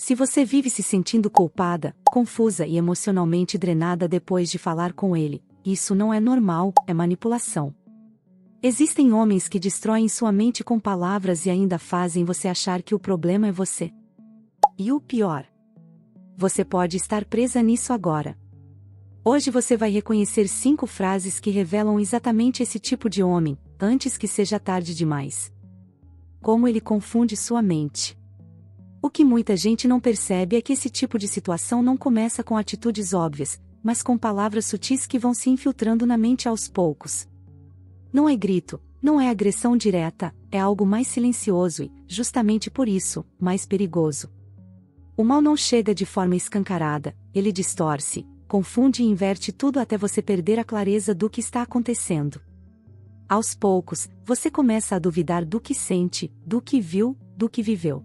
Se você vive se sentindo culpada, confusa e emocionalmente drenada depois de falar com ele, isso não é normal, é manipulação. Existem homens que destroem sua mente com palavras e ainda fazem você achar que o problema é você. E o pior: você pode estar presa nisso agora. Hoje você vai reconhecer 5 frases que revelam exatamente esse tipo de homem, antes que seja tarde demais. Como ele confunde sua mente. O que muita gente não percebe é que esse tipo de situação não começa com atitudes óbvias, mas com palavras sutis que vão se infiltrando na mente aos poucos. Não é grito, não é agressão direta, é algo mais silencioso e, justamente por isso, mais perigoso. O mal não chega de forma escancarada, ele distorce, confunde e inverte tudo até você perder a clareza do que está acontecendo. Aos poucos, você começa a duvidar do que sente, do que viu, do que viveu.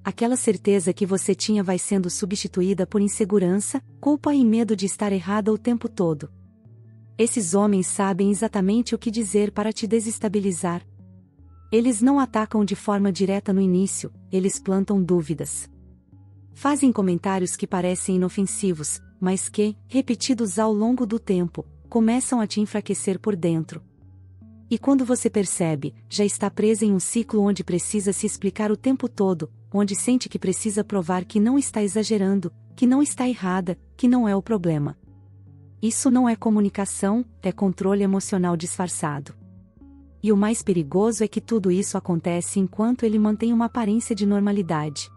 Aquela certeza que você tinha vai sendo substituída por insegurança, culpa e medo de estar errada o tempo todo. Esses homens sabem exatamente o que dizer para te desestabilizar. Eles não atacam de forma direta no início, eles plantam dúvidas. Fazem comentários que parecem inofensivos, mas que, repetidos ao longo do tempo, começam a te enfraquecer por dentro. E quando você percebe, já está presa em um ciclo onde precisa se explicar o tempo todo, onde sente que precisa provar que não está exagerando, que não está errada, que não é o problema. Isso não é comunicação, é controle emocional disfarçado. E o mais perigoso é que tudo isso acontece enquanto ele mantém uma aparência de normalidade.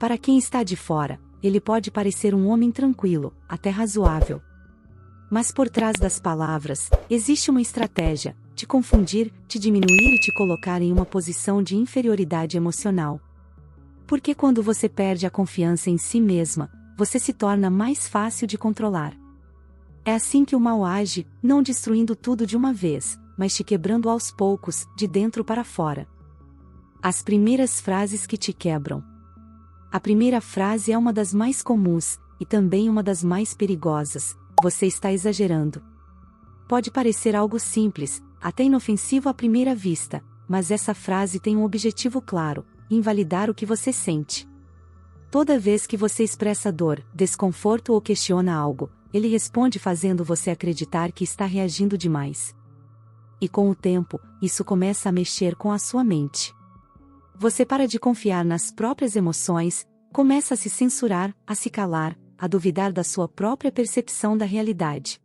Para quem está de fora, ele pode parecer um homem tranquilo, até razoável. Mas por trás das palavras, existe uma estratégia: te confundir, te diminuir e te colocar em uma posição de inferioridade emocional. Porque quando você perde a confiança em si mesma, você se torna mais fácil de controlar. É assim que o mal age, não destruindo tudo de uma vez, mas te quebrando aos poucos, de dentro para fora. As primeiras frases que te quebram. A primeira frase é uma das mais comuns, e também uma das mais perigosas: você está exagerando. Pode parecer algo simples, até inofensivo à primeira vista, mas essa frase tem um objetivo claro: invalidar o que você sente. Toda vez que você expressa dor, desconforto ou questiona algo, ele responde fazendo você acreditar que está reagindo demais. E com o tempo, isso começa a mexer com a sua mente. Você para de confiar nas próprias emoções, começa a se censurar, a se calar, a duvidar da sua própria percepção da realidade.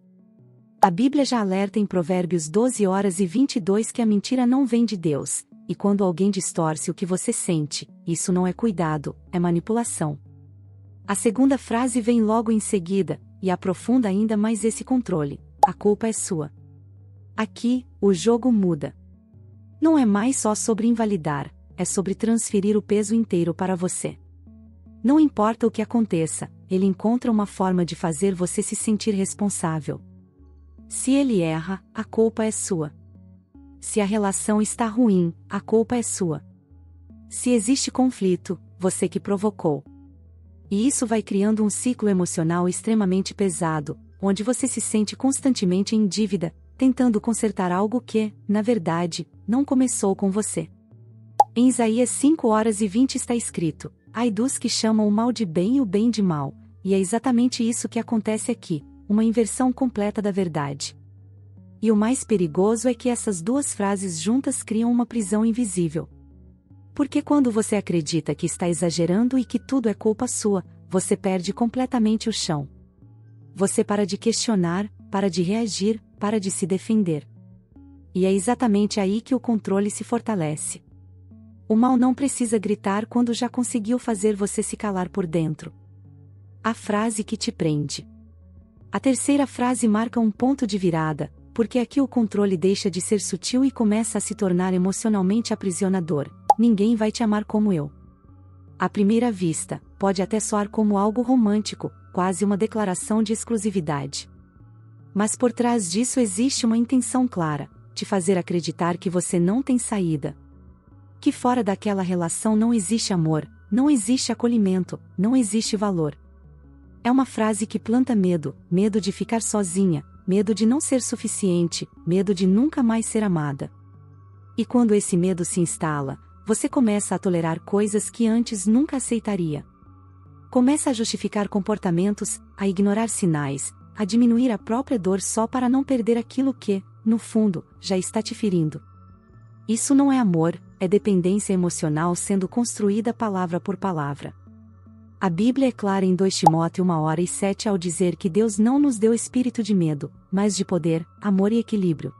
A Bíblia já alerta em Provérbios 12:22 que a mentira não vem de Deus, e quando alguém distorce o que você sente, isso não é cuidado, é manipulação. A segunda frase vem logo em seguida, e aprofunda ainda mais esse controle: a culpa é sua. Aqui, o jogo muda. Não é mais só sobre invalidar, é sobre transferir o peso inteiro para você. Não importa o que aconteça, ele encontra uma forma de fazer você se sentir responsável. Se ele erra, a culpa é sua. Se a relação está ruim, a culpa é sua. Se existe conflito, você que provocou. E isso vai criando um ciclo emocional extremamente pesado, onde você se sente constantemente em dívida, tentando consertar algo que, na verdade, não começou com você. Em Isaías 5:20 está escrito: ai dos que chamam o mal de bem e o bem de mal, e é exatamente isso que acontece aqui, uma inversão completa da verdade. E o mais perigoso é que essas duas frases juntas criam uma prisão invisível. Porque quando você acredita que está exagerando e que tudo é culpa sua, você perde completamente o chão. Você para de questionar, para de reagir, para de se defender. E é exatamente aí que o controle se fortalece. O mal não precisa gritar quando já conseguiu fazer você se calar por dentro. A frase que te prende. A terceira frase marca um ponto de virada, porque aqui o controle deixa de ser sutil e começa a se tornar emocionalmente aprisionador: ninguém vai te amar como eu. À primeira vista, pode até soar como algo romântico, quase uma declaração de exclusividade. Mas por trás disso existe uma intenção clara: te fazer acreditar que você não tem saída. Que fora daquela relação não existe amor, não existe acolhimento, não existe valor. É uma frase que planta medo, medo de ficar sozinha, medo de não ser suficiente, medo de nunca mais ser amada. E quando esse medo se instala, você começa a tolerar coisas que antes nunca aceitaria. Começa a justificar comportamentos, a ignorar sinais, a diminuir a própria dor só para não perder aquilo que, no fundo, já está te ferindo. Isso não é amor, é dependência emocional sendo construída palavra por palavra. A Bíblia é clara em 2 Timóteo 1:7 ao dizer que Deus não nos deu espírito de medo, mas de poder, amor e equilíbrio.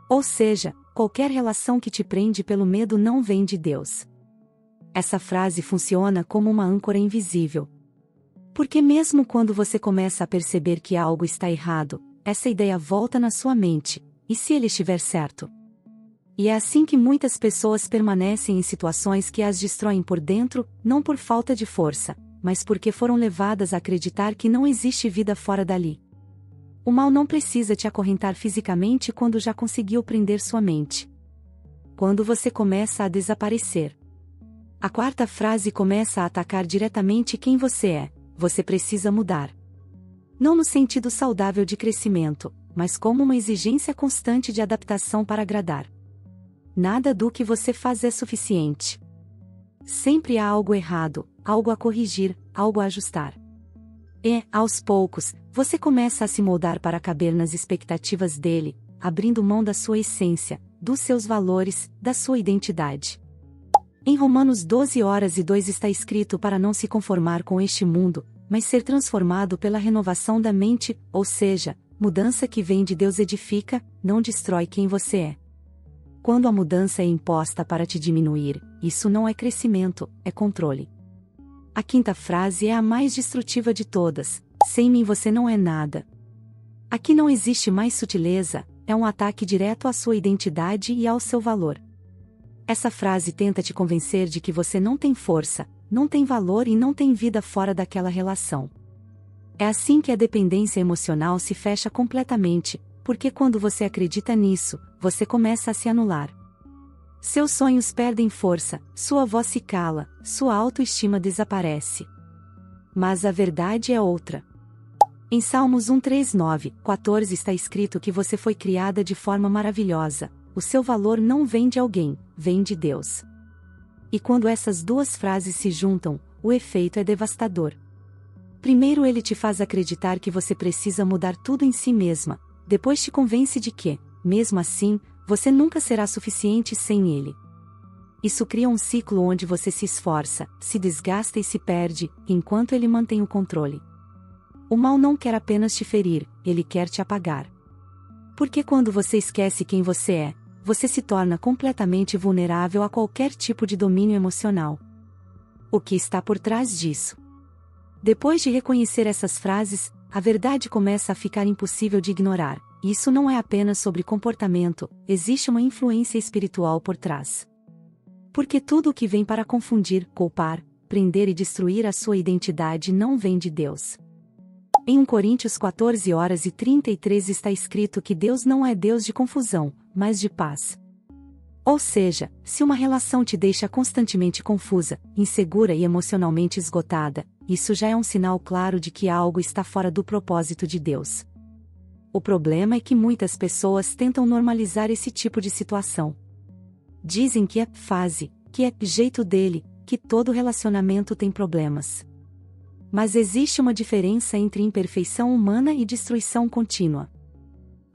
Ou seja, qualquer relação que te prende pelo medo não vem de Deus. Essa frase funciona como uma âncora invisível. Porque mesmo quando você começa a perceber que algo está errado, essa ideia volta na sua mente, e se ele estiver certo? E é assim que muitas pessoas permanecem em situações que as destroem por dentro, não por falta de força, mas porque foram levadas a acreditar que não existe vida fora dali. O mal não precisa te acorrentar fisicamente quando já conseguiu prender sua mente. Quando você começa a desaparecer. A quarta frase começa a atacar diretamente quem você é. Você precisa mudar. Não no sentido saudável de crescimento, mas como uma exigência constante de adaptação para agradar. Nada do que você faz é suficiente. Sempre há algo errado, algo a corrigir, algo a ajustar. E, aos poucos, você começa a se moldar para caber nas expectativas dele, abrindo mão da sua essência, dos seus valores, da sua identidade. Em Romanos 12:2 está escrito para não se conformar com este mundo, mas ser transformado pela renovação da mente, ou seja, mudança que vem de Deus edifica, não destrói quem você é. Quando a mudança é imposta para te diminuir, isso não é crescimento, é controle. A quinta frase é a mais destrutiva de todas: sem mim você não é nada. Aqui não existe mais sutileza, é um ataque direto à sua identidade e ao seu valor. Essa frase tenta te convencer de que você não tem força, não tem valor e não tem vida fora daquela relação. É assim que a dependência emocional se fecha completamente, porque quando você acredita nisso, você começa a se anular. Seus sonhos perdem força, sua voz se cala, sua autoestima desaparece. Mas a verdade é outra. Em Salmos 1:14 está escrito que você foi criada de forma maravilhosa, o seu valor não vem de alguém, vem de Deus. E quando essas duas frases se juntam, o efeito é devastador. Primeiro ele te faz acreditar que você precisa mudar tudo em si mesma, depois te convence de que, mesmo assim, você nunca será suficiente sem ele. Isso cria um ciclo onde você se esforça, se desgasta e se perde, enquanto ele mantém o controle. O mal não quer apenas te ferir, ele quer te apagar. Porque quando você esquece quem você é, você se torna completamente vulnerável a qualquer tipo de domínio emocional. O que está por trás disso? Depois de reconhecer essas frases, a verdade começa a ficar impossível de ignorar. Isso não é apenas sobre comportamento, existe uma influência espiritual por trás. Porque tudo o que vem para confundir, culpar, prender e destruir a sua identidade não vem de Deus. Em 1 Coríntios 14:33 está escrito que Deus não é Deus de confusão, mas de paz. Ou seja, se uma relação te deixa constantemente confusa, insegura e emocionalmente esgotada, isso já é um sinal claro de que algo está fora do propósito de Deus. O problema é que muitas pessoas tentam normalizar esse tipo de situação. Dizem que é fase, que é jeito dele, que todo relacionamento tem problemas. Mas existe uma diferença entre imperfeição humana e destruição contínua.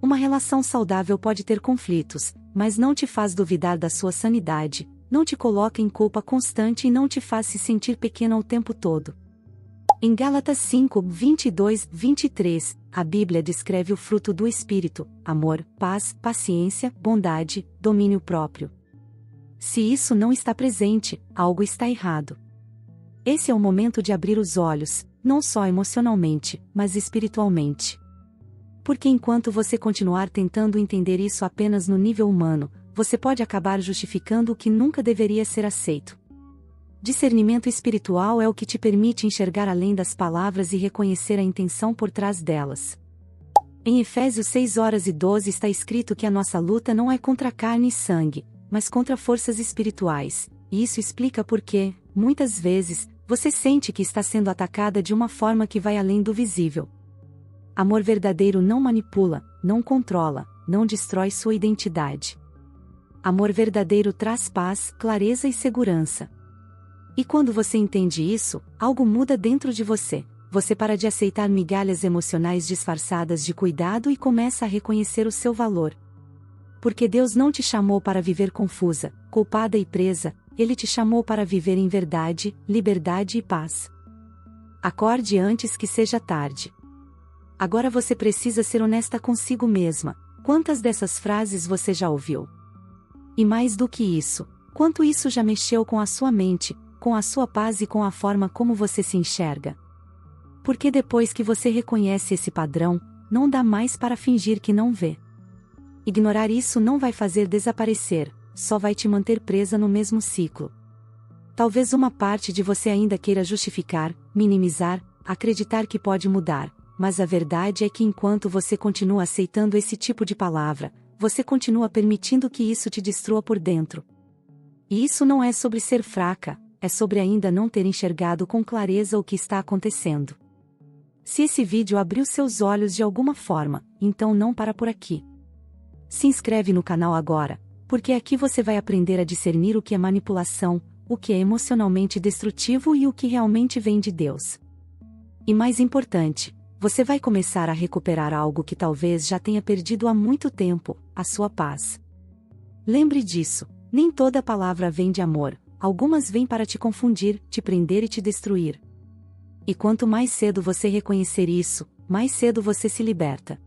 Uma relação saudável pode ter conflitos, mas não te faz duvidar da sua sanidade, não te coloca em culpa constante e não te faz se sentir pequena o tempo todo. Em Gálatas 5:22-23, a Bíblia descreve o fruto do Espírito: amor, paz, paciência, bondade, domínio próprio. Se isso não está presente, algo está errado. Esse é o momento de abrir os olhos, não só emocionalmente, mas espiritualmente. Porque enquanto você continuar tentando entender isso apenas no nível humano, você pode acabar justificando o que nunca deveria ser aceito. Discernimento espiritual é o que te permite enxergar além das palavras e reconhecer a intenção por trás delas. Em Efésios 6:12 está escrito que a nossa luta não é contra carne e sangue, mas contra forças espirituais, e isso explica por que, muitas vezes, você sente que está sendo atacada de uma forma que vai além do visível. Amor verdadeiro não manipula, não controla, não destrói sua identidade. Amor verdadeiro traz paz, clareza e segurança. E quando você entende isso, algo muda dentro de você. Você para de aceitar migalhas emocionais disfarçadas de cuidado e começa a reconhecer o seu valor. Porque Deus não te chamou para viver confusa, culpada e presa, Ele te chamou para viver em verdade, liberdade e paz. Acorde antes que seja tarde. Agora você precisa ser honesta consigo mesma. Quantas dessas frases você já ouviu? E mais do que isso, quanto isso já mexeu com a sua mente, com a sua paz e com a forma como você se enxerga? Porque depois que você reconhece esse padrão, não dá mais para fingir que não vê. Ignorar isso não vai fazer desaparecer, só vai te manter presa no mesmo ciclo. Talvez uma parte de você ainda queira justificar, minimizar, acreditar que pode mudar, mas a verdade é que enquanto você continua aceitando esse tipo de palavra, você continua permitindo que isso te destrua por dentro. E isso não é sobre ser fraca, é sobre ainda não ter enxergado com clareza o que está acontecendo. Se esse vídeo abriu seus olhos de alguma forma, então não para por aqui. Se inscreve no canal agora, porque aqui você vai aprender a discernir o que é manipulação, o que é emocionalmente destrutivo e o que realmente vem de Deus. E mais importante, você vai começar a recuperar algo que talvez já tenha perdido há muito tempo, a sua paz. Lembre disso, nem toda palavra vem de amor, algumas vêm para te confundir, te prender e te destruir. E quanto mais cedo você reconhecer isso, mais cedo você se liberta.